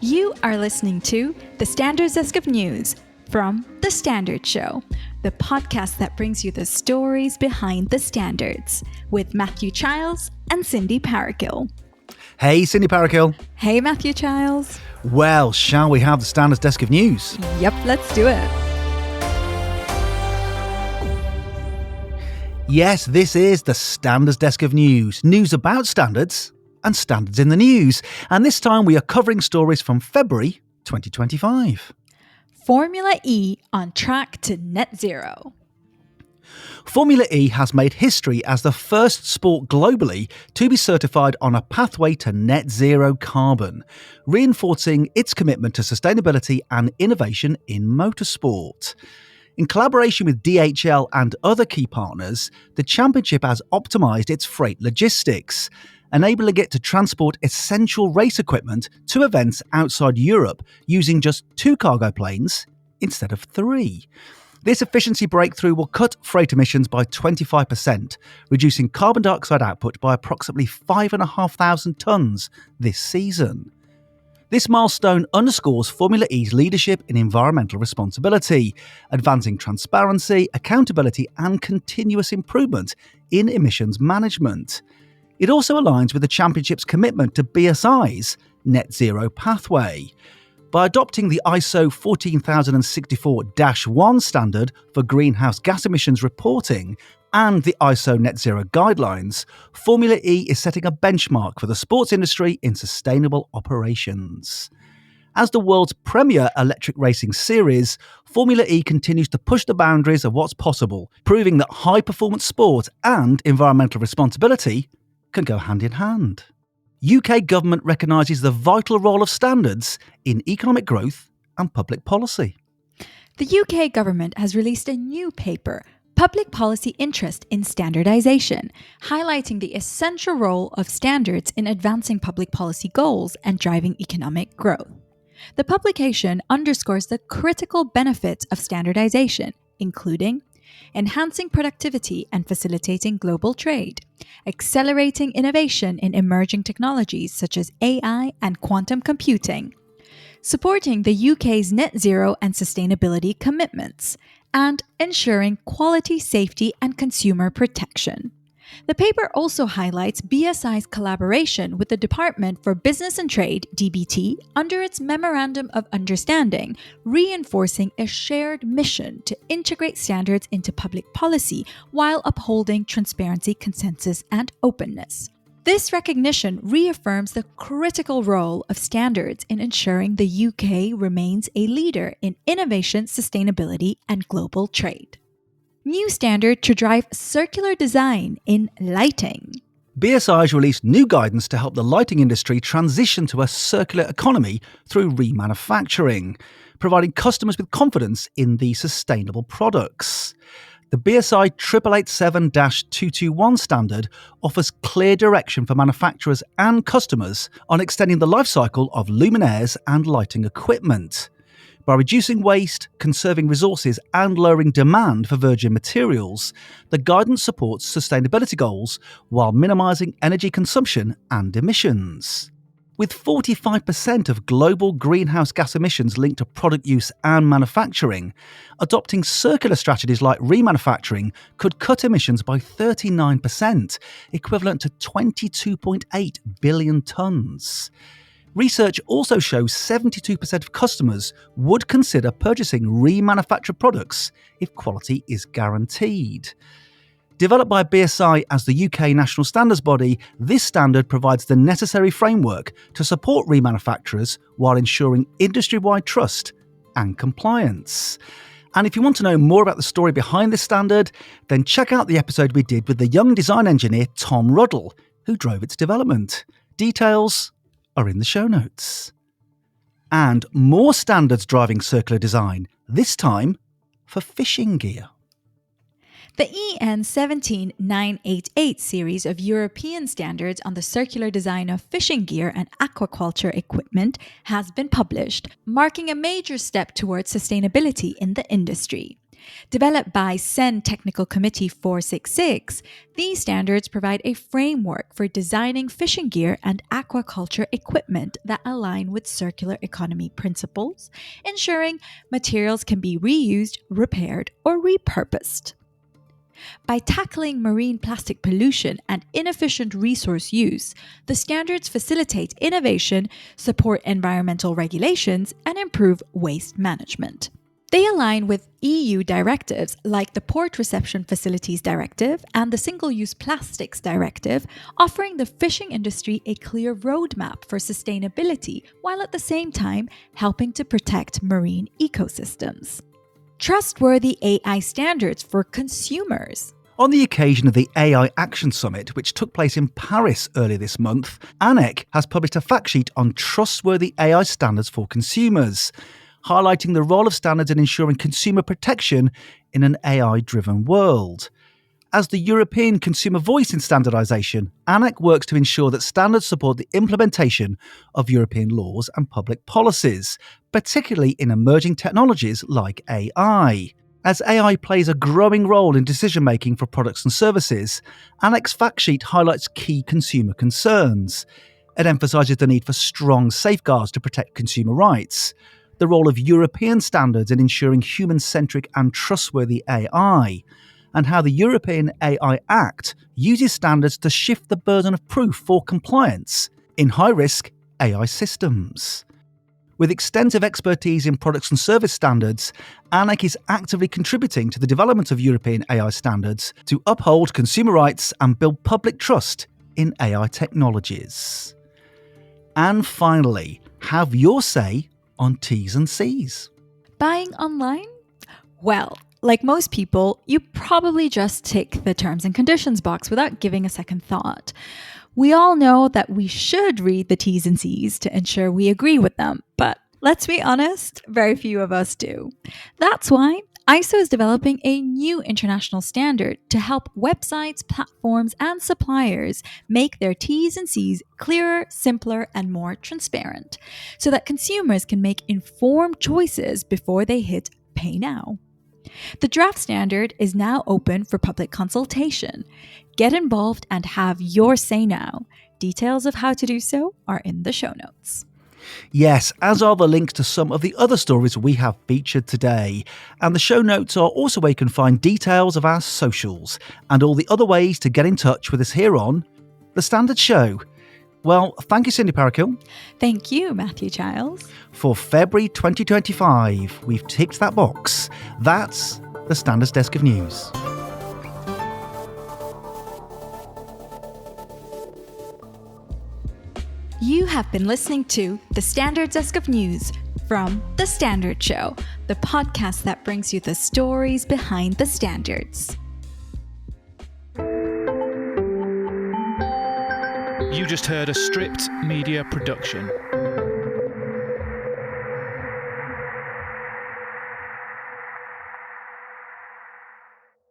You are listening to the Standards Desk of News from The Standard Show, the podcast that brings you the stories behind the standards with Matthew Childs and Cindy Parakill. Hey, Cindy Parakill. Hey, Matthew Childs. Well, shall we have the Standards Desk of News? Yep, let's do it. Yes, this is the Standards Desk of News. News about standards and standards in the news. And this time we are covering stories from February 2025. Formula E on track to net zero. Formula E has made history as the first sport globally to be certified on a pathway to net zero carbon, reinforcing its commitment to sustainability and innovation in motorsport. In collaboration with DHL and other key partners, the championship has optimised its freight logistics, enabling it to transport essential race equipment to events outside Europe using just 2 cargo planes instead of 3. This efficiency breakthrough will cut freight emissions by 25%, reducing carbon dioxide output by approximately 5,500 tonnes this season. This milestone underscores Formula E's leadership in environmental responsibility, advancing transparency, accountability and continuous improvement in emissions management. It also aligns with the championship's commitment to BSI's net zero pathway. By adopting the ISO 14064-1 standard for greenhouse gas emissions reporting and the ISO Net Zero guidelines, Formula E is setting a benchmark for the sports industry in sustainable operations. As the world's premier electric racing series, Formula E continues to push the boundaries of what's possible, proving that high-performance sport and environmental responsibility can go hand in hand. UK government recognises the vital role of standards in economic growth and public policy. The UK government has released a new paper, Public Policy Interest in Standardization, highlighting the essential role of standards in advancing public policy goals and driving economic growth. The publication underscores the critical benefits of standardization, including enhancing productivity and facilitating global trade, accelerating innovation in emerging technologies such as AI and quantum computing, supporting the UK's net zero and sustainability commitments, and ensuring quality, safety, and consumer protection. The paper also highlights BSI's collaboration with the Department for Business and Trade, DBT, under its Memorandum of Understanding, reinforcing a shared mission to integrate standards into public policy while upholding transparency, consensus, and openness. This recognition reaffirms the critical role of standards in ensuring the UK remains a leader in innovation, sustainability, and global trade. New standard to drive circular design in lighting. BSI has released new guidance to help the lighting industry transition to a circular economy through remanufacturing, providing customers with confidence in the sustainable products. The BSI 8887-221 standard offers clear direction for manufacturers and customers on extending the life cycle of luminaires and lighting equipment. By reducing waste, conserving resources and lowering demand for virgin materials, the guidance supports sustainability goals while minimising energy consumption and emissions. With 45% of global greenhouse gas emissions linked to product use and manufacturing, adopting circular strategies like remanufacturing could cut emissions by 39%, equivalent to 22.8 billion tonnes. Research also shows 72% of customers would consider purchasing remanufactured products if quality is guaranteed. Developed by BSI as the UK national standards body, this standard provides the necessary framework to support remanufacturers while ensuring industry-wide trust and compliance. And if you want to know more about the story behind this standard, then check out the episode we did with the young design engineer Tom Ruddle, who drove its development. Details are in the show notes. And more standards driving circular design, this time for fishing gear. The EN 17988 series of European standards on the circular design of fishing gear and aquaculture equipment has been published, marking a major step towards sustainability in the industry. Developed by CEN Technical Committee 466, these standards provide a framework for designing fishing gear and aquaculture equipment that align with circular economy principles, ensuring materials can be reused, repaired, or repurposed. By tackling marine plastic pollution and inefficient resource use, the standards facilitate innovation, support environmental regulations, and improve waste management. They align with EU directives like the Port Reception Facilities Directive and the Single-Use Plastics Directive, offering the fishing industry a clear roadmap for sustainability while at the same time helping to protect marine ecosystems. Trustworthy AI standards for consumers. On the occasion of the AI Action Summit, which took place in Paris earlier this month, ANEC has published a fact sheet on trustworthy AI standards for consumers, highlighting the role of standards in ensuring consumer protection in an AI-driven world. As the European consumer voice in standardisation, ANEC works to ensure that standards support the implementation of European laws and public policies, particularly in emerging technologies like AI. As AI plays a growing role in decision-making for products and services, ANEC's fact sheet highlights key consumer concerns. It emphasises the need for strong safeguards to protect consumer rights, the role of European standards in ensuring human-centric and trustworthy AI, and how the European AI Act uses standards to shift the burden of proof for compliance in high-risk AI systems. With extensive expertise in products and service standards, ANEC is actively contributing to the development of European AI standards to uphold consumer rights and build public trust in AI technologies. And finally, have your say on T's and C's. Buying online? Well, like most people, you probably just tick the terms and conditions box without giving a second thought. We all know that we should read the T's and C's to ensure we agree with them, but let's be honest, very few of us do. That's why ISO is developing a new international standard to help websites, platforms, and suppliers make their T's and C's clearer, simpler, and more transparent, so that consumers can make informed choices before they hit Pay Now. The draft standard is now open for public consultation. Get involved and have your say now. Details of how to do so are in the show notes. Yes, as are the links to some of the other stories we have featured today. And the show notes are also where you can find details of our socials and all the other ways to get in touch with us here on The Standard Show. Well, thank you, Cindy Parakill. Thank you, Matthew Childs. For February 2025, we've ticked that box. That's the Standards Desk of News. You have been listening to the Standards Desk of News from The Standard Show, the podcast that brings you the stories behind the standards. You just heard a Stripped Media production.